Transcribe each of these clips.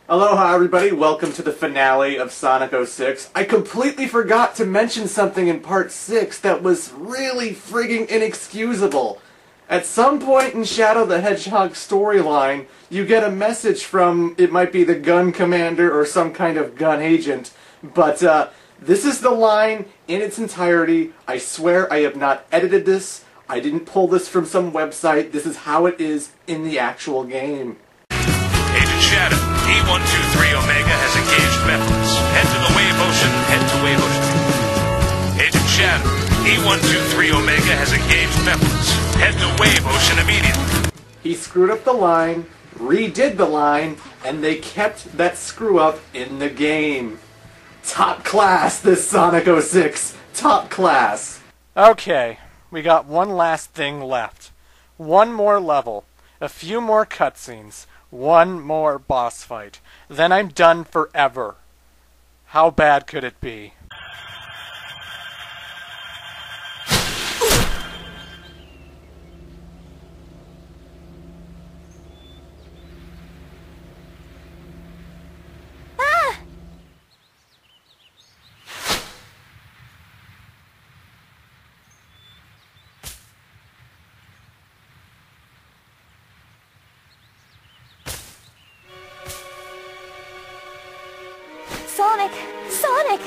Aloha everybody, welcome to the finale of Sonic 06. I completely forgot to mention something in part 6 that was really frigging inexcusable. At some point in Shadow the Hedgehog storyline, you get a message from, it might be the gun commander or some kind of gun agent, but this is the line in its entirety. I swear I have not edited this, I didn't pull this from some website, this is how it is in the actual game. Agent Shadow, E123 Omega has engaged Mephiles. Head to the wave ocean, head to wave ocean. Agent Shadow, E123 Omega has engaged Mephiles. Head to wave ocean immediately. He screwed up the line, redid the line, and they kept that screw up in the game. Top class, this Sonic 06. Top class. Okay, we got one last thing left. One more level. A few more cutscenes. One more boss fight. Then I'm done forever. How bad could it be? Sonic! Sonic!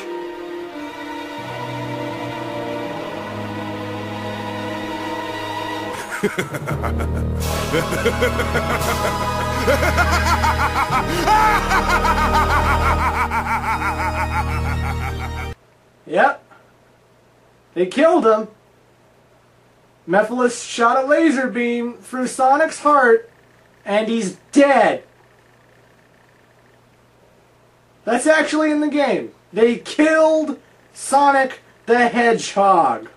Yep. They killed him. Mephiles shot a laser beam through Sonic's heart, and he's dead. That's actually in the game. They killed Sonic the Hedgehog.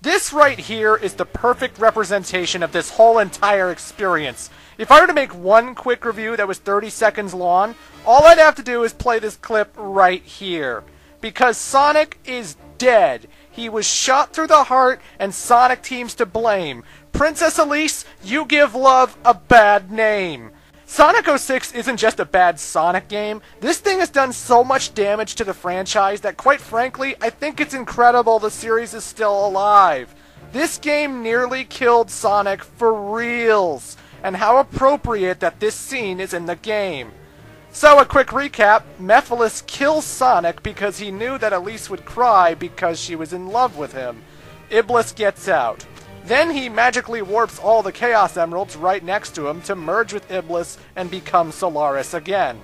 This right here is the perfect representation of this whole entire experience. If I were to make one quick review that was 30 seconds long, all I'd have to do is play this clip right here. Because Sonic is dead. He was shot through the heart, and Sonic Team's to blame. Princess Elise, you give love a bad name. Sonic 06 isn't just a bad Sonic game. This thing has done so much damage to the franchise that, quite frankly, I think it's incredible the series is still alive. This game nearly killed Sonic for reals, and how appropriate that this scene is in the game. So, a quick recap, Mephiles kills Sonic because he knew that Elise would cry because she was in love with him. Iblis gets out. Then he magically warps all the Chaos Emeralds right next to him to merge with Iblis and become Solaris again.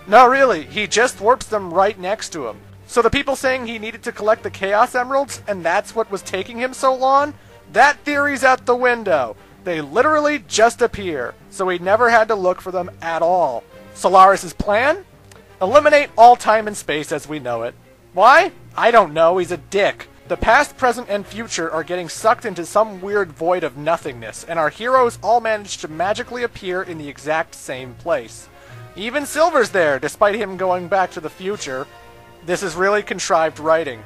No, really, he just warps them right next to him. So the people saying he needed to collect the Chaos Emeralds and that's what was taking him so long? That theory's out the window. They literally just appear, so he never had to look for them at all. Solaris' plan? Eliminate all time and space as we know it. Why? I don't know, he's a dick. The past, present, and future are getting sucked into some weird void of nothingness, and our heroes all manage to magically appear in the exact same place. Even Silver's there, despite him going back to the future. This is really contrived writing.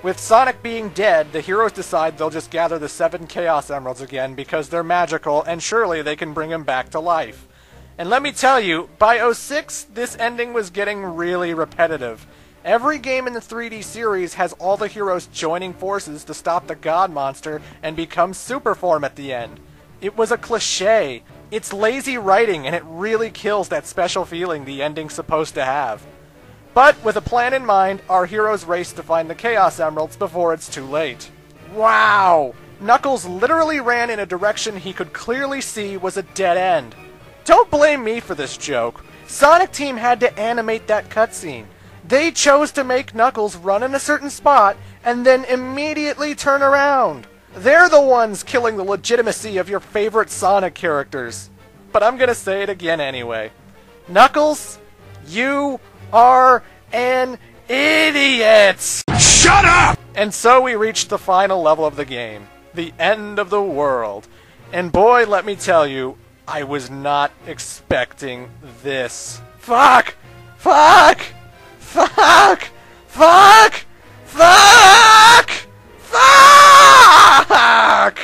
With Sonic being dead, the heroes decide they'll just gather the 7 Chaos Emeralds again because they're magical, and surely they can bring him back to life. And let me tell you, by 06, this ending was getting really repetitive. Every game in the 3D series has all the heroes joining forces to stop the God Monster and become super form at the end. It was a cliché. It's lazy writing and it really kills that special feeling the ending's supposed to have. But with a plan in mind, our heroes race to find the Chaos Emeralds before it's too late. Wow! Knuckles literally ran in a direction he could clearly see was a dead end. Don't blame me for this joke. Sonic Team had to animate that cutscene. They chose to make Knuckles run in a certain spot and then immediately turn around. They're the ones killing the legitimacy of your favorite Sonic characters. But I'm gonna say it again anyway. Knuckles, you are an idiot! Shut up! And so we reached the final level of the game. The end of the world. And boy, let me tell you, I was not expecting this. Fuck! Fuck! Fuck! Fuck! Fuck! Fuck!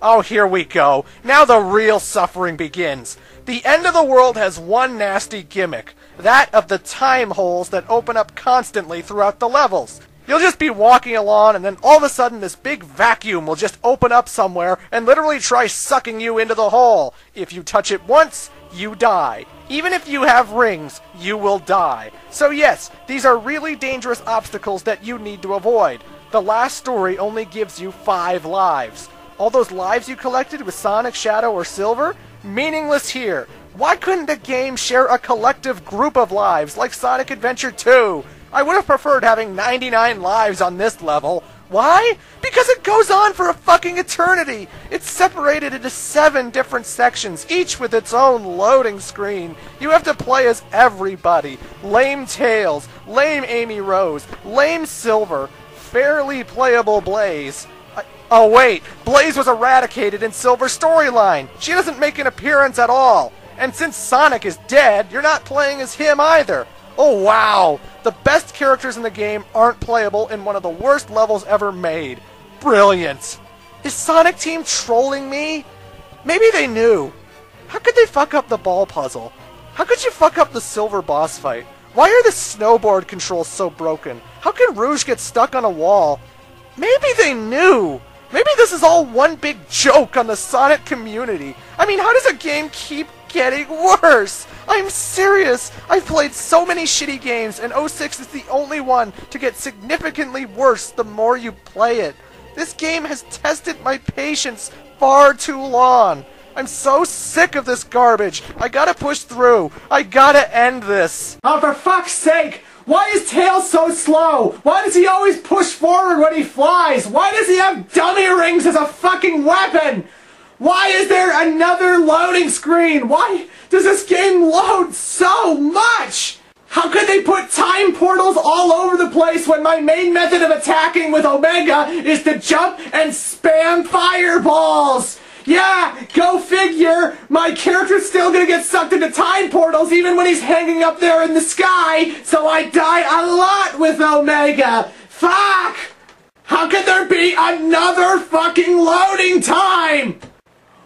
Oh, here we go. Now the real suffering begins. The end of the world has one nasty gimmick, that of the time holes that open up constantly throughout the levels. You'll just be walking along and then all of a sudden this big vacuum will just open up somewhere and literally try sucking you into the hole. If you touch it once, you die. Even if you have rings, you will die. So yes, these are really dangerous obstacles that you need to avoid. The last story only gives you 5 lives. All those lives you collected with Sonic, Shadow, or Silver? Meaningless here. Why couldn't a game share a collective group of lives like Sonic Adventure 2? I would have preferred having 99 lives on this level. Why? Because it goes on for a fucking eternity. It's separated into 7 different sections, each with its own loading screen. You have to play as everybody. Lame Tails, lame Amy Rose, lame Silver, fairly playable Blaze. Oh wait, Blaze was eradicated in Silver's storyline. She doesn't make an appearance at all. And since Sonic is dead, you're not playing as him either. Oh wow, the best characters in the game aren't playable in one of the worst levels ever made. Brilliant. Is Sonic Team trolling me? Maybe they knew. How could they fuck up the ball puzzle? How could you fuck up the Silver boss fight? Why are the snowboard controls so broken? How can Rouge get stuck on a wall? Maybe they knew. Maybe this is all one big joke on the Sonic community. I mean, how does a game keep getting worse? I'm serious. I've played so many shitty games, and 06 is the only one to get significantly worse the more you play it. This game has tested my patience far too long. I'm so sick of this garbage. I gotta push through. I gotta end this. Oh, for fuck's sake! Why is Tails so slow? Why does he always push forward when he flies? Why does he have dummy rings as a fucking weapon? Why is there another loading screen? Why does this game load so much? How could they put time portals all over the place when my main method of attacking with Omega is to jump and spam fireballs? Yeah, go figure. My character's still gonna get sucked into time portals even when he's hanging up there in the sky, so I die a lot with Omega. Fuck! How could there be another fucking loading time?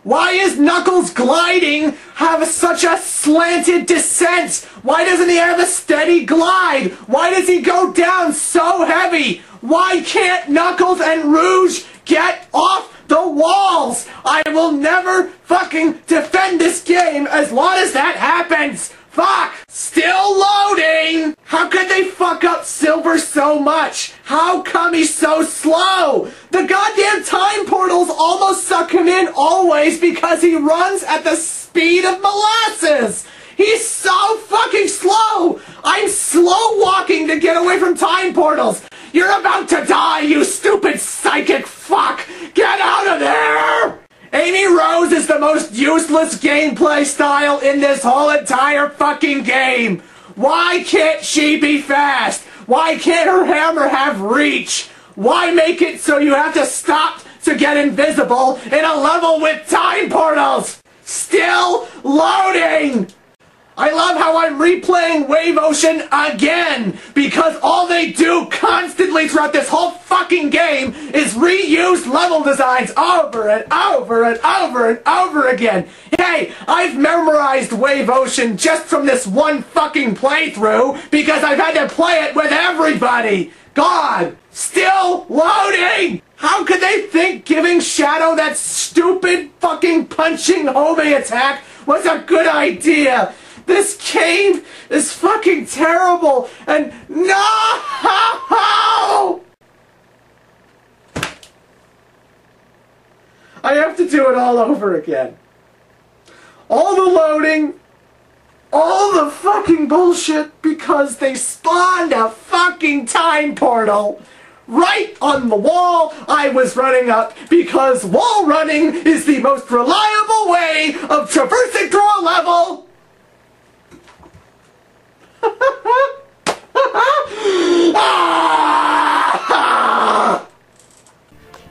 Why is Knuckles gliding have such a slanted descent? Why doesn't he have a steady glide? Why does he go down so heavy? Why can't Knuckles and Rouge get off the walls? I will never fucking defend this game as long as that happens. Fuck! Still loading! How could they fuck up Silver so much? How come he's so slow? The goddamn time portals almost suck him in always because he runs at the speed of molasses! He's so fucking slow! I'm slow walking to get away from time portals! You're about to die, you stupid psychic fuck! Get out of there! Amy Rose is the most useless gameplay style in this whole entire fucking game! Why can't she be fast? Why can't her hammer have reach? Why make it so you have to stop to get invisible in a level with time portals? Still loading! I love how I'm replaying Wave Ocean again, because all they do constantly throughout this whole fucking game is reuse level designs over and over and over and over again. Hey, I've memorized Wave Ocean just from this one fucking playthrough, because I've had to play it with everybody. God, still loading! How could they think giving Shadow that stupid fucking punching Home attack was a good idea? This game is fucking terrible, and no! I have to do it all over again. All the loading, all the fucking bullshit, because they spawned a fucking time portal right on the wall I was running up, because wall running is the most reliable way of traversing through a level.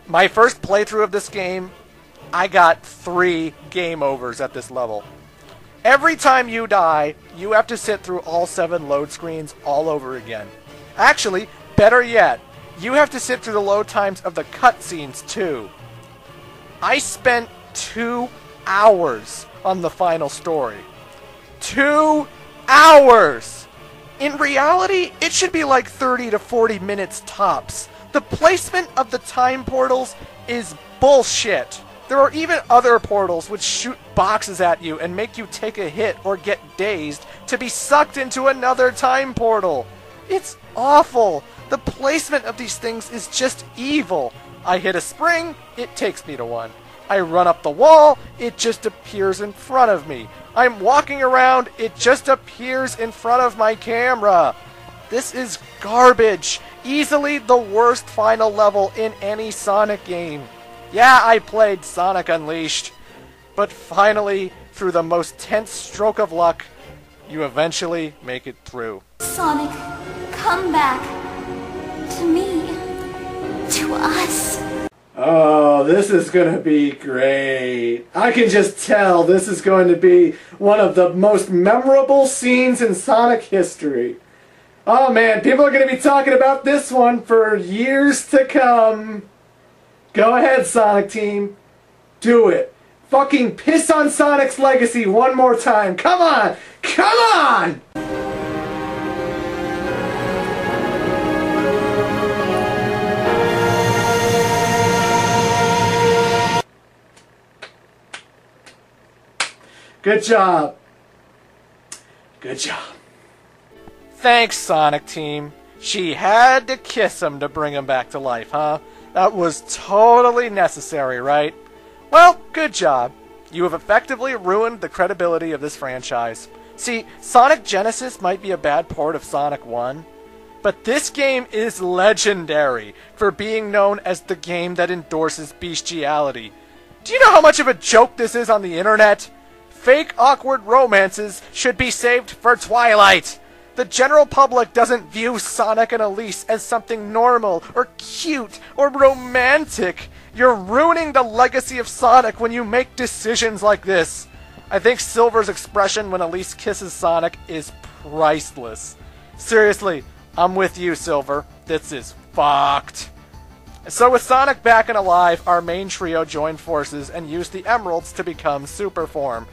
My first playthrough of this game, I got 3 game overs at this level. Every time you die, you have to sit through all 7 load screens all over again. Actually, better yet, you have to sit through the load times of the cutscenes too. I spent 2 hours on the final story. 2 hours! In reality, it should be like 30 to 40 minutes tops. The placement of the time portals is bullshit. There are even other portals which shoot boxes at you and make you take a hit or get dazed to be sucked into another time portal. It's awful. The placement of these things is just evil. I hit a spring, it takes me to one. I run up the wall, it just appears in front of me. I'm walking around, it just appears in front of my camera. This is garbage. Easily the worst final level in any Sonic game. Yeah, I played Sonic Unleashed, but finally, through the most tense stroke of luck, you eventually make it through. Sonic, come back. To me. To us. Oh, this is going to be great. I can just tell this is going to be one of the most memorable scenes in Sonic history. Oh man, people are going to be talking about this one for years to come. Go ahead, Sonic Team. Do it. Fucking piss on Sonic's legacy one more time. Come on! Come on! Good job. Good job. Thanks, Sonic Team. She had to kiss him to bring him back to life, huh? That was totally necessary, right? Well, good job. You have effectively ruined the credibility of this franchise. See, Sonic Genesis might be a bad port of Sonic 1, but this game is legendary for being known as the game that endorses bestiality. Do you know how much of a joke this is on the internet? Fake awkward romances should be saved for Twilight. The general public doesn't view Sonic and Elise as something normal, or cute, or romantic. You're ruining the legacy of Sonic when you make decisions like this. I think Silver's expression when Elise kisses Sonic is priceless. Seriously, I'm with you, Silver. This is fucked. So with Sonic back and alive, our main trio joined forces and used the emeralds to become Super Form.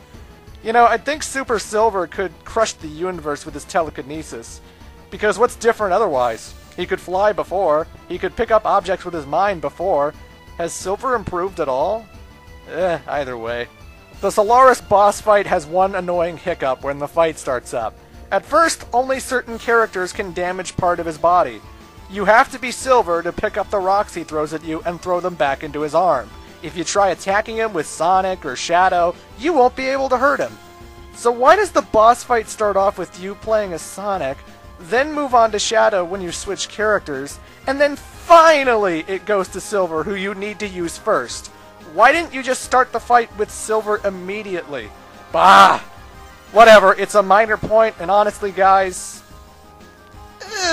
You know, I think Super Silver could crush the universe with his telekinesis. Because what's different otherwise? He could fly before. He could pick up objects with his mind before. Has Silver improved at all? Either way. The Solaris boss fight has one annoying hiccup when the fight starts up. At first, only certain characters can damage part of his body. You have to be Silver to pick up the rocks he throws at you and throw them back into his arm. If you try attacking him with Sonic or Shadow, you won't be able to hurt him. So why does the boss fight start off with you playing as Sonic, then move on to Shadow when you switch characters, and then finally it goes to Silver, who you need to use first? Why didn't you just start the fight with Silver immediately? Bah! Whatever, it's a minor point, and honestly guys,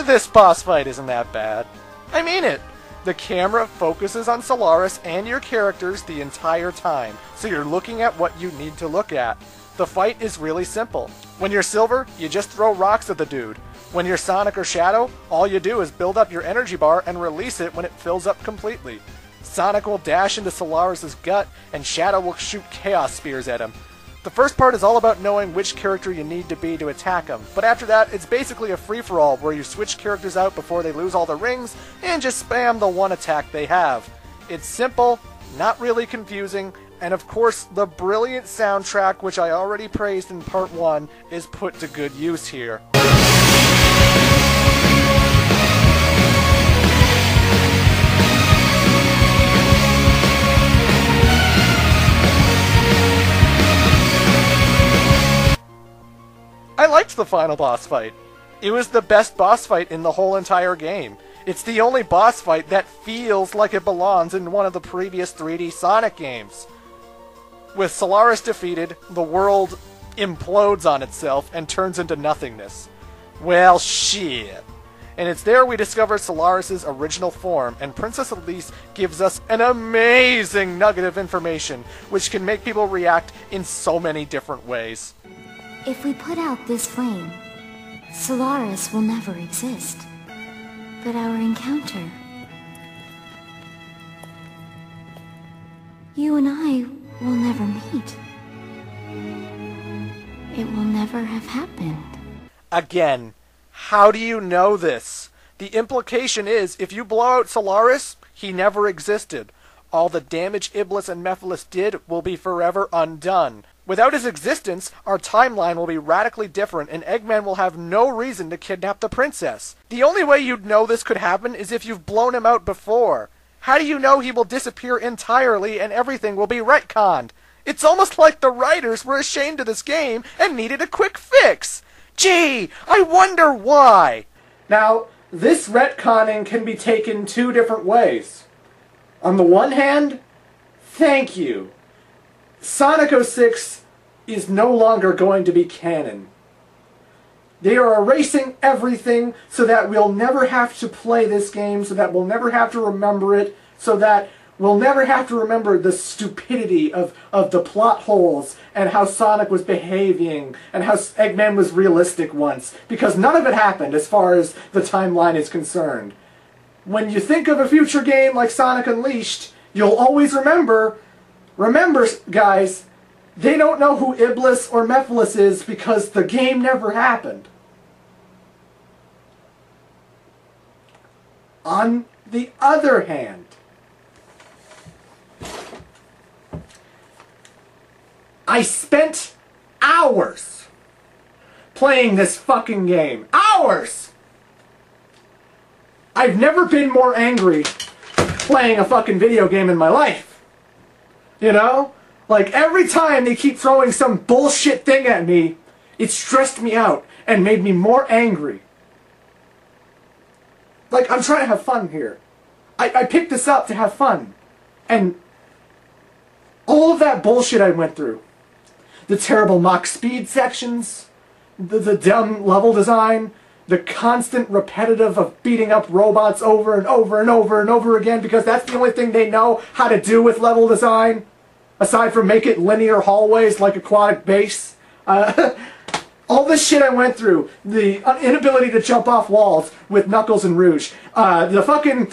this boss fight isn't that bad. I mean it. The camera focuses on Solaris and your characters the entire time, so you're looking at what you need to look at. The fight is really simple. When you're Silver, you just throw rocks at the dude. When you're Sonic or Shadow, all you do is build up your energy bar and release it when it fills up completely. Sonic will dash into Solaris' gut, and Shadow will shoot Chaos Spears at him. The first part is all about knowing which character you need to be to attack him, but after that, it's basically a free-for-all where you switch characters out before they lose all the rings, and just spam the one attack they have. It's simple, not really confusing, and of course, the brilliant soundtrack, which I already praised in Part 1, is put to good use here. I liked the final boss fight. It was the best boss fight in the whole entire game. It's the only boss fight that feels like it belongs in one of the previous 3D Sonic games. With Solaris defeated, the world implodes on itself and turns into nothingness. Well, shit. And it's there we discover Solaris' original form, and Princess Elise gives us an amazing nugget of information, which can make people react in so many different ways. If we put out this flame, Solaris will never exist. But our encounter... You and I will never meet. It will never have happened. Again, how do you know this? The implication is, if you blow out Solaris, he never existed. All the damage Iblis and Mephiles did will be forever undone. Without his existence, our timeline will be radically different, and Eggman will have no reason to kidnap the princess. The only way you'd know this could happen is if you've blown him out before. How do you know he will disappear entirely and everything will be retconned? It's almost like the writers were ashamed of this game and needed a quick fix. Gee, I wonder why. Now, this retconning can be taken two different ways. On the one hand, thank you. Sonic 06 is no longer going to be canon. They are erasing everything so that we'll never have to play this game, so that we'll never have to remember it, so that we'll never have to remember the stupidity of the plot holes and how Sonic was behaving and how Eggman was realistic once, because none of it happened as far as the timeline is concerned. When you think of a future game like Sonic Unleashed, you'll always remember, guys, they don't know who Iblis or Mephiles is because the game never happened. On the other hand, I spent hours playing this fucking game. Hours! I've never been more angry playing a fucking video game in my life. You know? Like, every time they keep throwing some bullshit thing at me, it stressed me out and made me more angry. Like, I'm trying to have fun here. I picked this up to have fun. And all of that bullshit I went through, the terrible Mach speed sections, the dumb level design, the constant repetitive of beating up robots over and over and over and over again because that's the only thing they know how to do with level design, aside from make it linear hallways like Aquatic Base. All this shit I went through, the inability to jump off walls with Knuckles and Rouge, the fucking...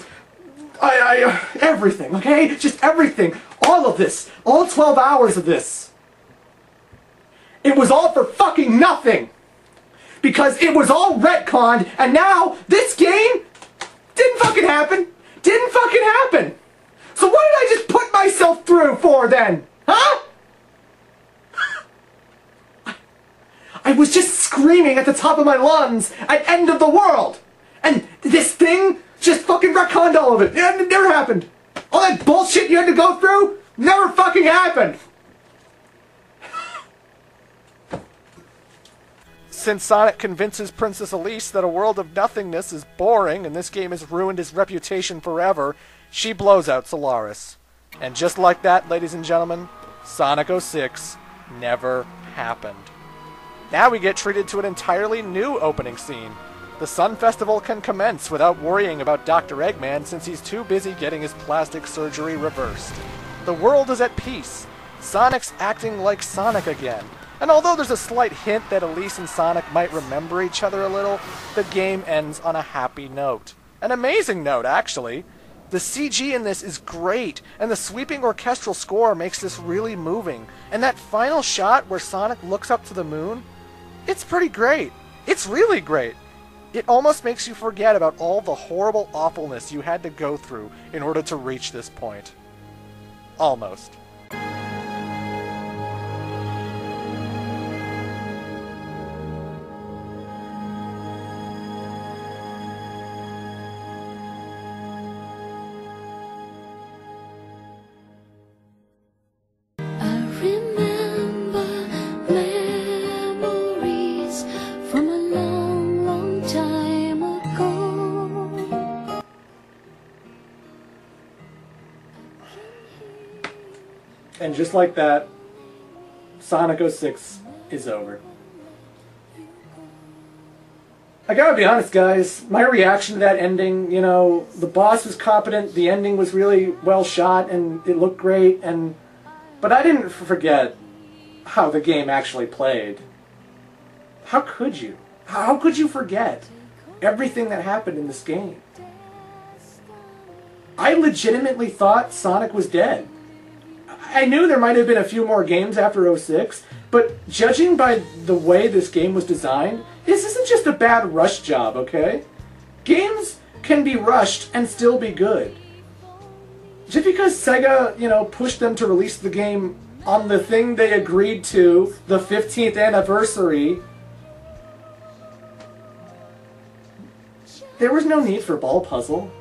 everything, okay? Just everything. All of this. All 12 hours of this. It was all for fucking nothing. Because it was all retconned, and now this game didn't fucking happen. Didn't fucking happen. So what did I just put myself through for then? Huh? I was just screaming at the top of my lungs at end of the world. And this thing just fucking retconned all of it. It never happened. All that bullshit you had to go through never fucking happened. Since Sonic convinces Princess Elise that a world of nothingness is boring and this game has ruined his reputation forever, she blows out Solaris. And just like that, ladies and gentlemen, Sonic 06 never happened. Now we get treated to an entirely new opening scene. The Sun Festival can commence without worrying about Dr. Eggman since he's too busy getting his plastic surgery reversed. The world is at peace. Sonic's acting like Sonic again. And although there's a slight hint that Elise and Sonic might remember each other a little, the game ends on a happy note. An amazing note, actually. The CG in this is great, and the sweeping orchestral score makes this really moving. And that final shot where Sonic looks up to the moon, it's pretty great. It's really great. It almost makes you forget about all the horrible awfulness you had to go through in order to reach this point. Almost. And just like that, Sonic 06 is over. I gotta be honest, guys, my reaction to that ending, you know, the boss was competent, the ending was really well shot, and it looked great, but I didn't forget how the game actually played. How could you? How could you forget everything that happened in this game? I legitimately thought Sonic was dead. I knew there might have been a few more games after 06, but judging by the way this game was designed, this isn't just a bad rush job, okay? Games can be rushed and still be good. Just because Sega, pushed them to release the game on the thing they agreed to, the 15th anniversary, there was no need for Ball Puzzle.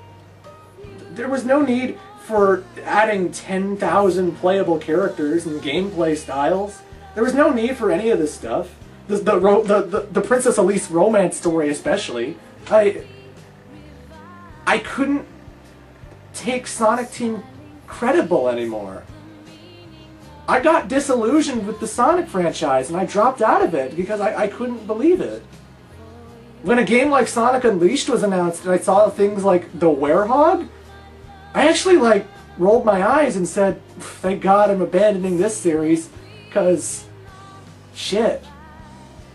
There was no need for adding 10,000 playable characters and gameplay styles. There was no need for any of this stuff. The Princess Elise romance story especially. I couldn't take Sonic Team credible anymore. I got disillusioned with the Sonic franchise and I dropped out of it because I couldn't believe it. When a game like Sonic Unleashed was announced and I saw things like the Werehog, I actually rolled my eyes and said, thank God I'm abandoning this series, because shit.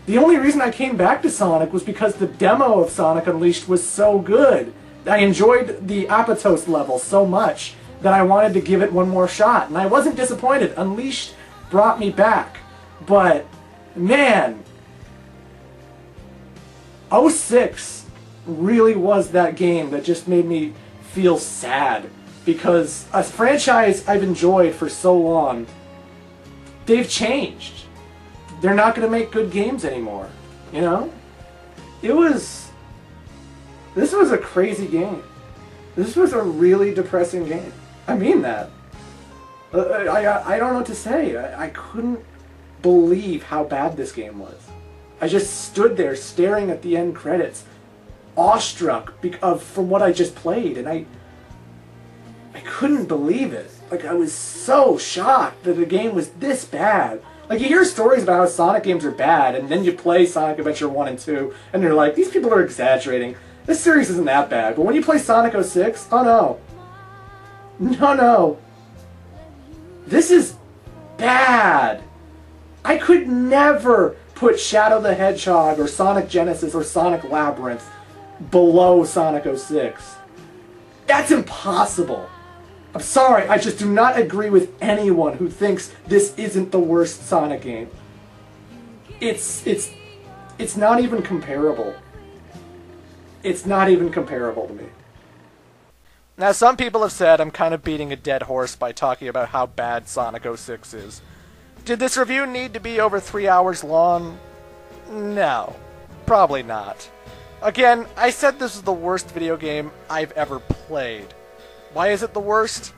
The only reason I came back to Sonic was because the demo of Sonic Unleashed was so good. I enjoyed the Apotos level so much that I wanted to give it one more shot, and I wasn't disappointed. Unleashed brought me back, but man, 06 really was that game that just made me feel sad, because a franchise I've enjoyed for so long, they've changed. They're not going to make good games anymore, This was a crazy game. This was a really depressing game. I mean that. I don't know what to say. I couldn't believe how bad this game was. I just stood there staring at the end credits, awestruck from what I just played, and I couldn't believe it. I was so shocked that the game was this bad. You hear stories about how Sonic games are bad, and then you play Sonic Adventure 1 and 2, and you're like, these people are exaggerating. This series isn't that bad. But when you play Sonic 06, oh no. No. This is bad. I could never put Shadow the Hedgehog or Sonic Genesis or Sonic Labyrinth below Sonic 06. That's impossible. I'm sorry, I just do not agree with anyone who thinks this isn't the worst Sonic game. It's not even comparable. It's not even comparable to me. Now, some people have said I'm kind of beating a dead horse by talking about how bad Sonic 06 is. Did this review need to be over 3 hours long? No. Probably not. Again, I said this is the worst video game I've ever played. Why is it the worst?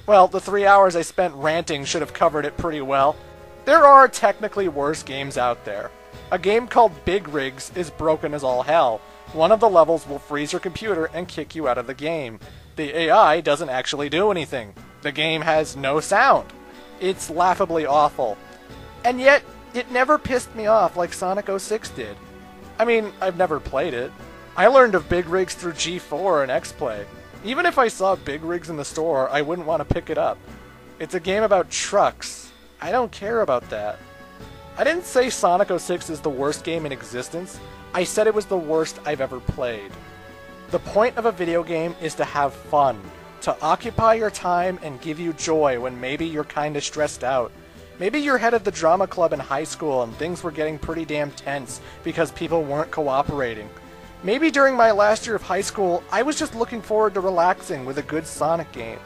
Well, the 3 hours I spent ranting should have covered it pretty well. There are technically worse games out there. A game called Big Rigs is broken as all hell. One of the levels will freeze your computer and kick you out of the game. The AI doesn't actually do anything. The game has no sound. It's laughably awful. And yet, it never pissed me off like Sonic 06 did. I mean, I've never played it. I learned of Big Rigs through G4 and X-Play. Even if I saw Big Rigs in the store, I wouldn't want to pick it up. It's a game about trucks. I don't care about that. I didn't say Sonic 06 is the worst game in existence. I said it was the worst I've ever played. The point of a video game is to have fun, to occupy your time and give you joy when maybe you're kinda stressed out. Maybe you're head of the drama club in high school and things were getting pretty damn tense because people weren't cooperating. Maybe during my last year of high school, I was just looking forward to relaxing with a good Sonic game.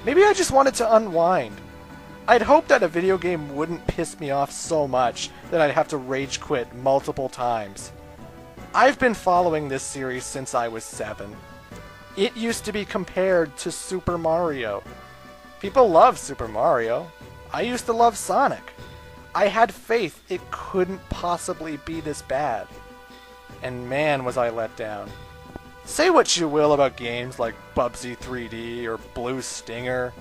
Maybe I just wanted to unwind. I'd hoped that a video game wouldn't piss me off so much that I'd have to rage quit multiple times. I've been following this series since I was 7. It used to be compared to Super Mario. People love Super Mario. I used to love Sonic. I had faith it couldn't possibly be this bad. And man, was I let down. Say what you will about games like Bubsy 3D or Blue Stinger.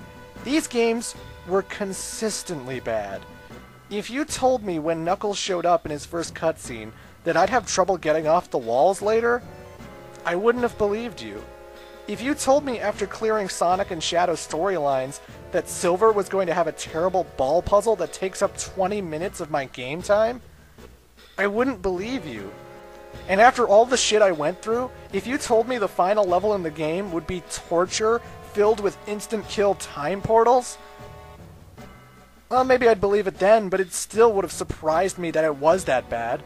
These games were consistently bad. If you told me when Knuckles showed up in his first cutscene that I'd have trouble getting off the walls later, I wouldn't have believed you. If you told me after clearing Sonic and Shadow storylines that Silver was going to have a terrible ball puzzle that takes up 20 minutes of my game time, I wouldn't believe you. And after all the shit I went through, if you told me the final level in the game would be torture filled with instant kill time portals, Well, maybe I'd believe it then, but it still would have surprised me that it was that bad.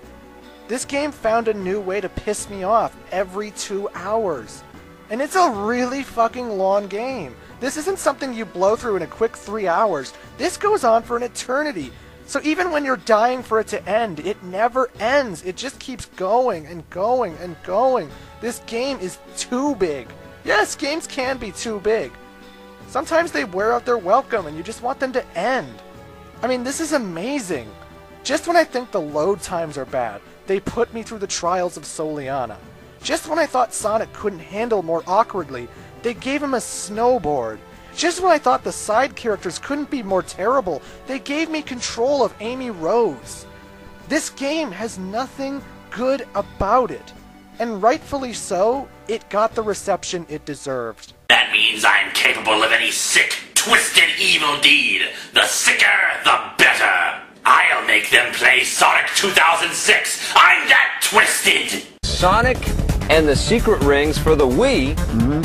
This game found a new way to piss me off every 2 hours. And it's a really fucking long game. This isn't something you blow through in a quick 3 hours. This goes on for an eternity. So even when you're dying for it to end, it never ends. It just keeps going and going and going. This game is too big. Yes, games can be too big. Sometimes they wear out their welcome and you just want them to end. I mean, this is amazing. Just when I think the load times are bad, they put me through the trials of Soliana. Just when I thought Sonic couldn't handle more awkwardly, they gave him a snowboard. Just when I thought the side characters couldn't be more terrible, they gave me control of Amy Rose. This game has nothing good about it. And rightfully so, it got the reception it deserved. That means I'm capable of any sick, twisted evil deed. The sicker, the better. I'll make them play Sonic 2006. I'm that twisted. Sonic and the Secret Rings for the Wii,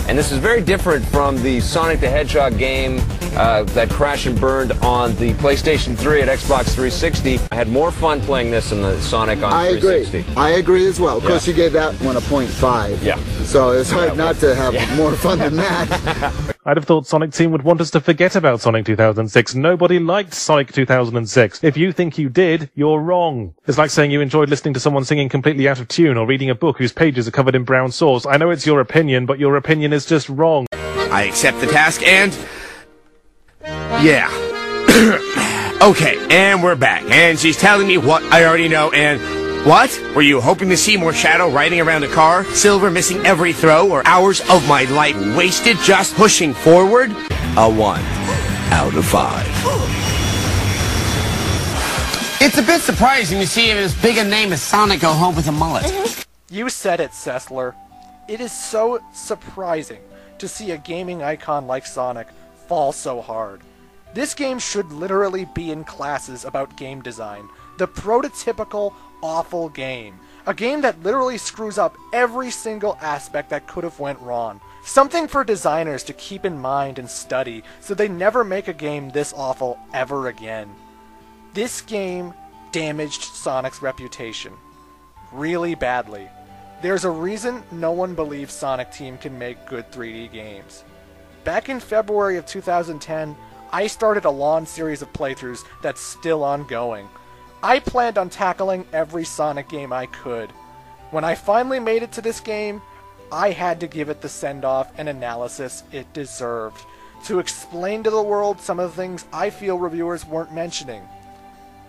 and this is very different from the Sonic the Hedgehog game that crashed and burned on the PlayStation 3 at Xbox 360. I had more fun playing this than the Sonic on 360. I agree as well. Of course, you gave that one a 0.5. Yeah. So it's hard not to have more fun than that. I'd have thought Sonic Team would want us to forget about Sonic 2006. Nobody liked Sonic 2006. If you think you did, you're wrong. It's like saying you enjoyed listening to someone singing completely out of tune or reading a book whose pages are covered in brown sauce. I know it's your opinion, but your opinion is just wrong. I accept the task and... yeah. Okay, and we're back. And she's telling me what I already know and... what? Were you hoping to see more Shadow riding around a car, Silver missing every throw, or hours of my life wasted just pushing forward? A 1 out of 5. It's a bit surprising to see as big a name as Sonic go home with a mullet. You said it, Sessler. It is so surprising to see a gaming icon like Sonic fall so hard. This game should literally be in classes about game design. The prototypical awful game. A game that literally screws up every single aspect that could have went wrong. Something for designers to keep in mind and study so they never make a game this awful ever again. This game damaged Sonic's reputation. Really badly. There's a reason no one believes Sonic Team can make good 3D games. Back in February of 2010, I started a long series of playthroughs that's still ongoing. I planned on tackling every Sonic game I could. When I finally made it to this game, I had to give it the send-off and analysis it deserved, to explain to the world some of the things I feel reviewers weren't mentioning.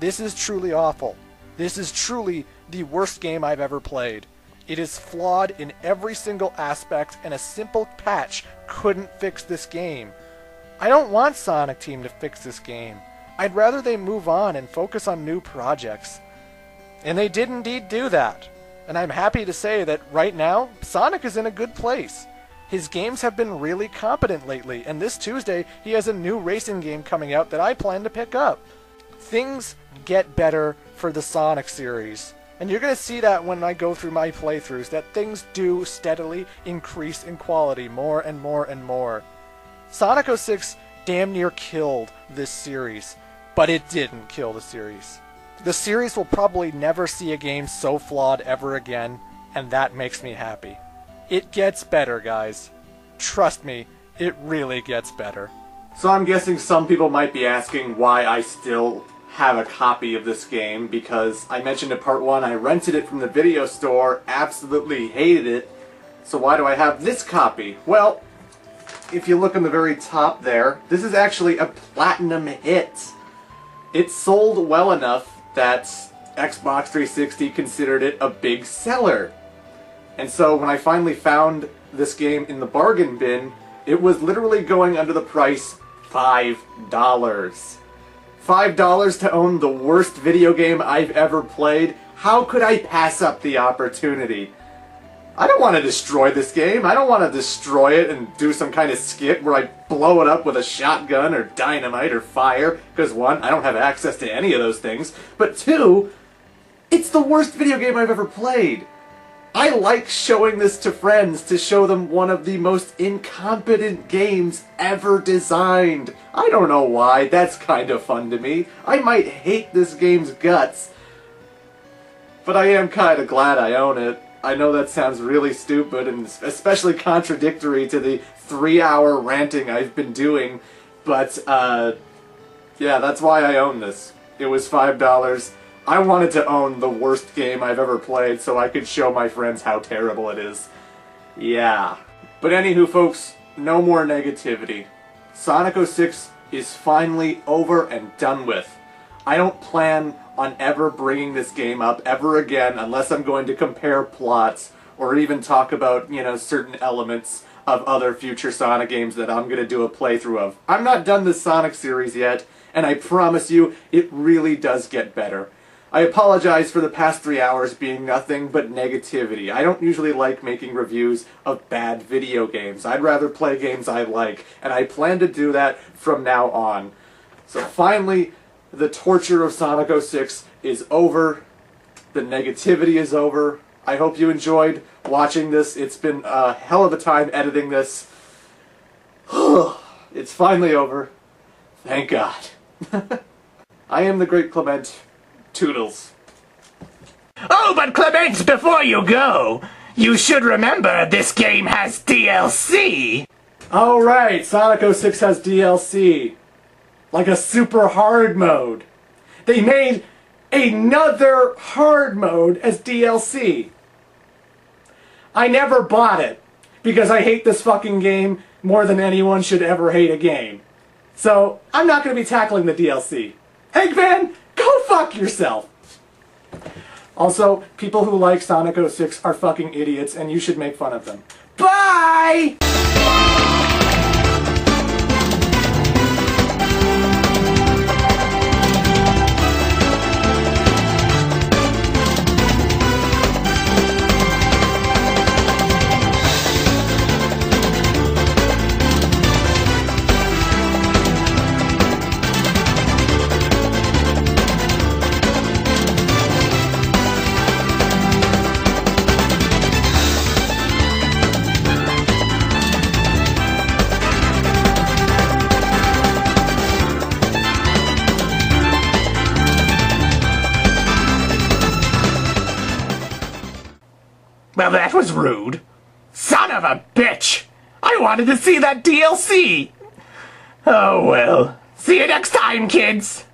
This is truly awful. This is truly the worst game I've ever played. It is flawed in every single aspect, and a simple patch couldn't fix this game. I don't want Sonic Team to fix this game. I'd rather they move on and focus on new projects. And they did indeed do that. And I'm happy to say that right now, Sonic is in a good place. His games have been really competent lately, and this Tuesday he has a new racing game coming out that I plan to pick up. Things get better for the Sonic series. And you're going to see that when I go through my playthroughs, that things do steadily increase in quality more and more and more. Sonic 06 damn near killed this series. But it didn't kill the series. The series will probably never see a game so flawed ever again, and that makes me happy. It gets better, guys. Trust me, it really gets better. So I'm guessing some people might be asking why I still have a copy of this game, because I mentioned in part 1 I rented it from the video store, absolutely hated it, so why do I have this copy? Well, if you look on the very top there, this is actually a platinum hit. It sold well enough that Xbox 360 considered it a big seller. And so when I finally found this game in the bargain bin, it was literally going under the price $5. $5 to own the worst video game I've ever played? How could I pass up the opportunity? I don't want to destroy this game. I don't want to destroy it and do some kind of skit where I blow it up with a shotgun or dynamite or fire. Because 1, I don't have access to any of those things. But 2, it's the worst video game I've ever played. I like showing this to friends to show them one of the most incompetent games ever designed. I don't know why, that's kind of fun to me. I might hate this game's guts, but I am kind of glad I own it. I know that sounds really stupid and especially contradictory to the 3-hour ranting I've been doing, but yeah, that's why I own this. It was $5. I wanted to own the worst game I've ever played so I could show my friends how terrible it is. Yeah. But anywho, folks, no more negativity. Sonic 06 is finally over and done with. I don't plan on ever bringing this game up ever again unless I'm going to compare plots or even talk about, you know, certain elements of other future Sonic games that I'm going to do a playthrough of. I'm not done this Sonic series yet, and I promise you, it really does get better. I apologize for the past 3 hours being nothing but negativity. I don't usually like making reviews of bad video games. I'd rather play games I like, and I plan to do that from now on. So finally, the torture of Sonic 06 is over. The negativity is over. I hope you enjoyed watching this. It's been a hell of a time editing this. It's finally over. Thank God. I am the Great Clement. Toodles. Oh, but Clement, before you go, you should remember this game has DLC! Oh right, Sonic 06 has DLC. Like a super hard mode. They made another hard mode as DLC. I never bought it, because I hate this fucking game more than anyone should ever hate a game. So, I'm not going to be tackling the DLC. Eggman, go fuck yourself! Also, people who like Sonic 06 are fucking idiots, and you should make fun of them. Bye! Well, that was rude. Son of a bitch! I wanted to see that DLC! Oh well. See you next time, kids!